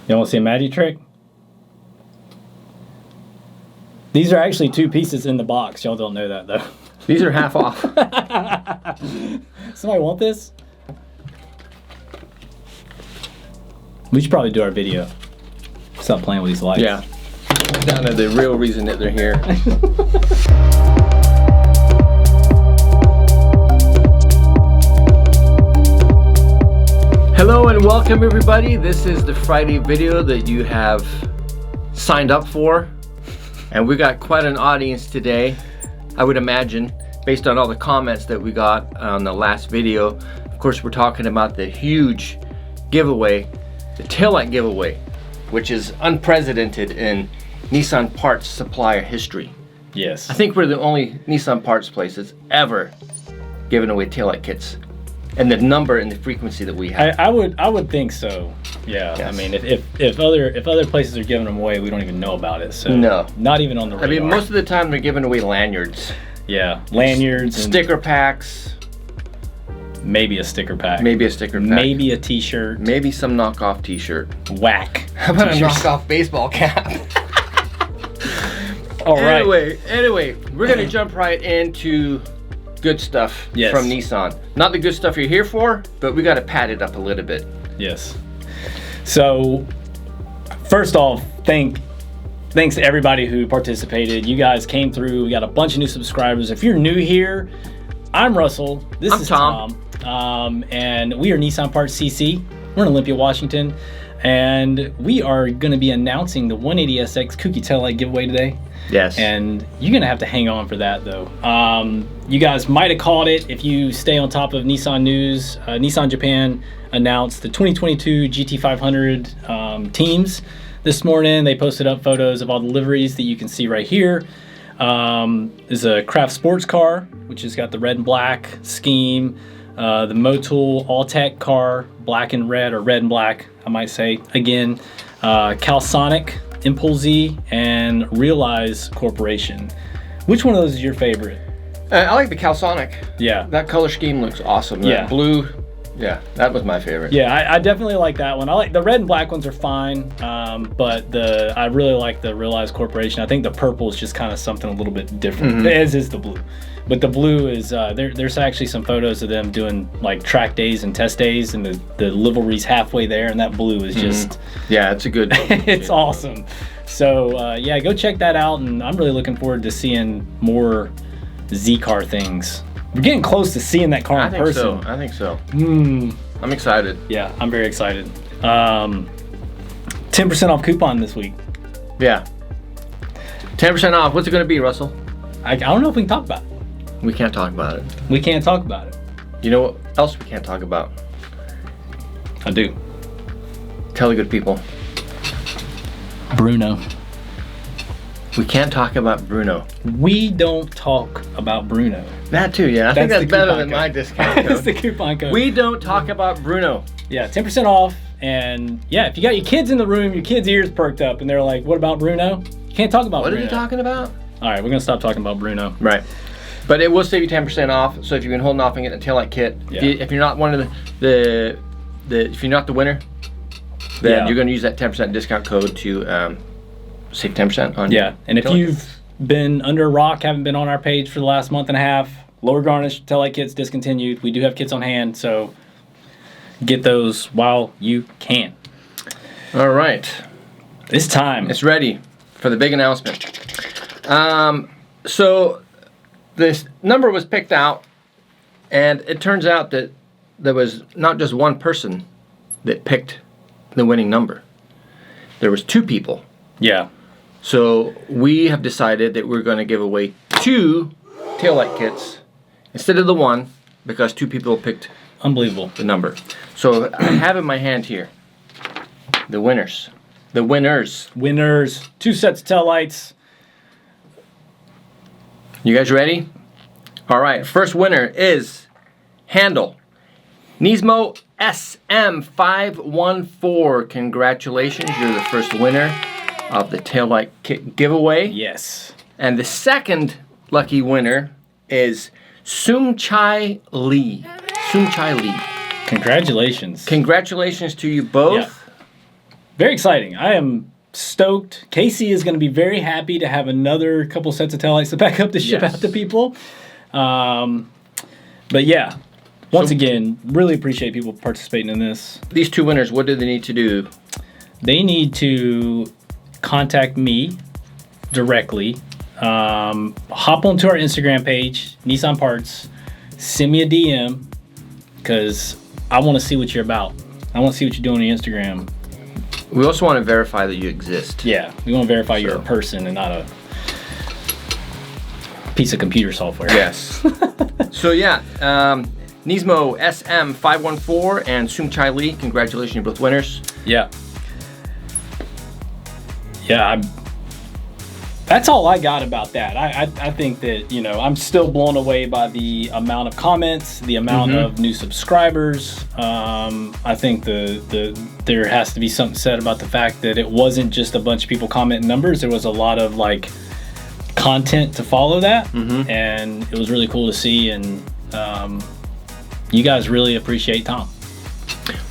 You want to see a magic trick? These are actually 2 pieces in the box. Y'all don't know that, though. These are half off. Somebody want this? We should probably do our video. Stop playing with these lights. Yeah. Down to the real reason that they're here. Hello and welcome everybody. This is the Friday video that you have signed up for. And we got quite an audience today, I would imagine, based on all the comments that we got on the last video. Of course, we're talking about the huge giveaway, the taillight giveaway, which is unprecedented in Nissan parts supplier history. Yes. I think we're the only Nissan parts place that's ever given away taillight kits. And the number and the frequency that we have. I would think so. Yeah. Yes. I mean, if other places are giving them away, we don't even know about it. So no. Not even on the radar. I mean, most of the time they're giving away lanyards. Yeah, lanyards, sticker packs. Maybe a sticker pack. Maybe a sticker pack. Maybe a t-shirt. Maybe some knockoff t-shirt. Whack. How about a knockoff baseball cap? All right. Anyway, we're gonna jump right into good stuff from Nissan. Not the good stuff you're here for, but we gotta pad it up a little bit. Yes. So, first off, thanks to everybody who participated. You guys came through. We got a bunch of new subscribers. If you're new here, I'm Russell. This is Tom. And we are Nissan Parts CC. We're in Olympia, Washington. And we are going to be announcing the 180SX Kooky Taillight giveaway today. Yes. And you're going to have to hang on for that, though. You guys might have caught it if you stay on top of Nissan news. Nissan Japan announced the 2022 GT500 teams this morning. They posted up photos of all the liveries that you can see right here. There's a craft sports car, which has got the red and black scheme. The Motul all-tech car, black and red, or red and black, I might say. Again, Calsonic, Impulse Z, and Realize Corporation. Which one of those is your favorite? I like the Calsonic. Yeah. That color scheme looks awesome. That blue, yeah, that was my favorite. Yeah, I definitely like that one. I like the red and black ones are fine, but I really like the Realize Corporation. I think the purple is just kind of something a little bit different, as is the blue. But the blue is, there's actually some photos of them doing like track days and test days, and the livery's halfway there, and that blue is just... Yeah, it's a good... it's awesome. So, yeah, go check that out, and I'm really looking forward to seeing more Z-car things. We're getting close to seeing that car in person. I think so. I'm excited. Yeah, I'm very excited. 10% off coupon this week. Yeah. 10% off. What's it going to be, Russell? I don't know if we can talk about it. We can't talk about it. We can't talk about it. You know what else we can't talk about? I do. Tell the good people. Bruno. We can't talk about Bruno. We don't talk about Bruno. That too, yeah. I think that's better than my discount code. That's the coupon code. We don't talk about Bruno. Yeah, 10% off. And yeah, if you got your kids in the room, your kids' ears perked up, and they're like, what about Bruno? You can't talk about Bruno. What are you talking about? All right, we're going to stop talking about Bruno. Right. But it will save you 10% off. So if you've been holding off and getting a taillight kit, if you're not one of if you're not the winner, then you're going to use that 10% discount code to save 10% on. Yeah, and if you've been under a rock, haven't been on our page for the last month and a half, lower garnish taillight kits discontinued. We do have kits on hand, so get those while you can. All right, it's time. It's ready for the big announcement. So this number was picked out, and it turns out that there was not just one person that picked the winning number. There was 2 people. Yeah. So we have decided that we're going to give away 2 taillight kits instead of the one, because 2 people picked the number. So I have in my hand here the winners. The winners. 2 sets of taillights. You guys ready? All right, first winner is Handle. Nismo SM514. Congratulations, you're the first winner of the taillight kit giveaway. Yes. And the second lucky winner is Sumchai Lee. Sumchai Lee. Congratulations. Congratulations to you both. very exciting. I am stoked. Casey is going to be very happy to have another couple sets of taillights to back up to ship out to people. But yeah, once again, really appreciate people participating in this. These two winners, what do they need to do? They need to contact me directly. Hop onto our Instagram page, Nissan Parts. Send me a DM because I want to see what you're about. I want to see what you're doing on your Instagram. We also want to verify that you exist. Yeah, we want to verify you're a person and not a piece of computer software. Yes. So yeah, Nismo SM514 and Sung Chai Lee, congratulations, you're both winners. Yeah. Yeah, that's all I got about that. I think that, you know, I'm still blown away by the amount of comments, the amount of new subscribers. I think there has to be something said about the fact that it wasn't just a bunch of people commenting numbers. There was a lot of like content to follow that, and it was really cool to see. And you guys really appreciate Tom.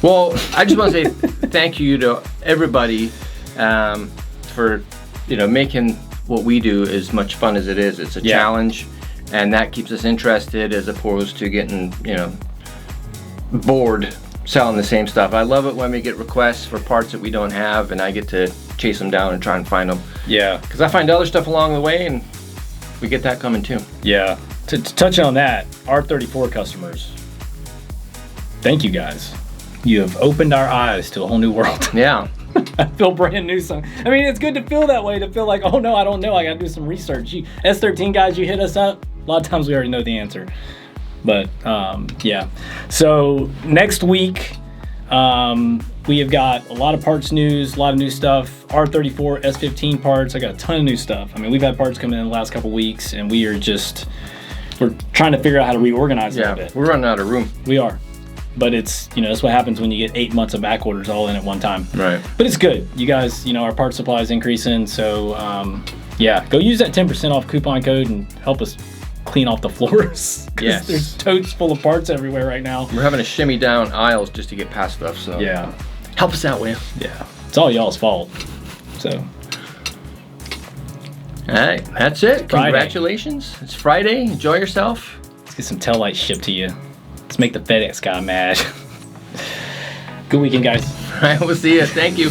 Well, I just want to say thank you to everybody for, you know, making what we do as much fun as it is. It's a challenge, and that keeps us interested as opposed to getting, you know, bored selling the same stuff. I love it when we get requests for parts that we don't have, and I get to chase them down and try and find them. Yeah, because I find other stuff along the way, and we get that coming too. Yeah. To touch on that, R34 customers, thank you guys. You have opened our eyes to a whole new world. Yeah. I feel brand new. I mean, it's good to feel that way, to feel like, oh no, I don't know. I got to do some research. You S13 guys, you hit us up. A lot of times we already know the answer. But yeah. So next week, we have got a lot of parts news, a lot of new stuff. R34, S15 parts. I got a ton of new stuff. I mean, we've had parts come in the last couple weeks, and we're trying to figure out how to reorganize a little bit. We're running out of room. We are. But it's, you know, that's what happens when you get 8 months of back orders all in at one time. Right. But it's good. You guys, you know, our part supply is increasing. So, yeah, go use that 10% off coupon code and help us clean off the floors. Yes. There's totes full of parts everywhere right now. We're having to shimmy down aisles just to get past stuff. So, yeah. Help us out, will you? Yeah. It's all y'all's fault. So. All right. That's it. Friday. Congratulations. It's Friday. Enjoy yourself. Let's get some tail lights shipped to you. Let's make the FedEx guy mad. Good weekend, guys. All right, we'll see you. Thank you.